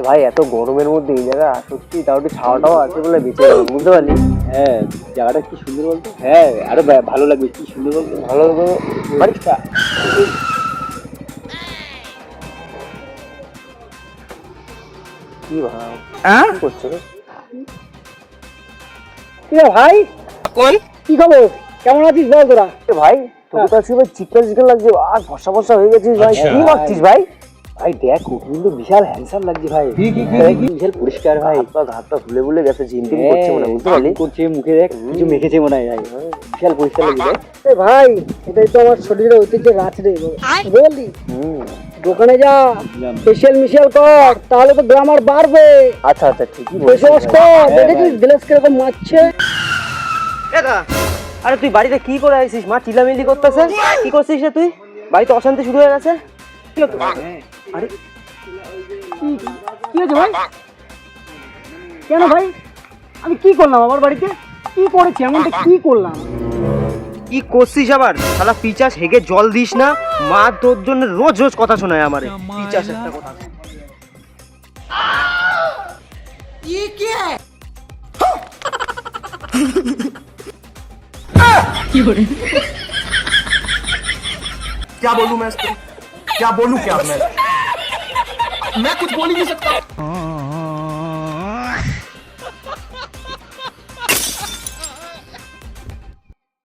ভাই এত গরমের মধ্যে এই জায়গা সত্যি তাও একটু ছাওয়াটাও আছে বলে বেঁচে গেল, বুঝতে পারলি? হ্যাঁ, জায়গাটা কি সুন্দর বলতো। হ্যাঁ, আরো ভালো লাগবে, কি সুন্দর বলতো। ভালো বাড়িটা কি ভাই কি করছো রে? কি রে ভাই, কোন কি খবর, কেমন আছিস বল তোরা? ভাই তোকে তো আজকে চিকেন চিকেন লাগছে আর ফর্সা ফর্সা হয়ে গেছিস ভাই, কি মাখছিস ভাই? ভাই দেখ ও কিন্তু বিশাল হ্যান্ডসাম লাগছে ভাই, বিশাল পরিষ্কার ভাই, হাত পা ফুলে ফুলে গেছে, জিম টিম করছে মনে হয়, বুঝতে পারলি? করছে মুখে দেখ কিছু মেখেছে মনে হয় ভাই, বিশাল পরিষ্কার লাগছে। এ ভাই, এটাই তো আমার শরীরের ঐতিহ্য গাছ রে, বুঝলি? দোকানে যা, ফেশিয়াল মিশিয়াল কর, তাহলে তো গ্রামার বাড়বে। আচ্ছা আচ্ছা ঠিকই ফেস বলছিস ওয়াশ ভাই। কর, দেখেছিস গ্লাস কিরকম মারছে। আরে তুই বাড়িতে কি করে আইছিস? মা চিলামিলি করতেছে, কি করছিস রে তুই? বাড়িতে অশান্তি শুরু হয়ে গেছে। আরে কি হয়েছে ভাই? কেন ভাই, আমি কি করলাম আমার বাড়িতে? কি করেছি এমনটা, কি করলাম? কি করছিস আবার? শালা পিচাস, হেগে জল দিস না, মা তোর জন্য রোজ রোজ কথা শোনায় আমারে, পিচাস একটা কথা। क्या बोलूं मैं इसको, क्या बोलूं क्या मैं कुछ बोल ही नहीं सकता।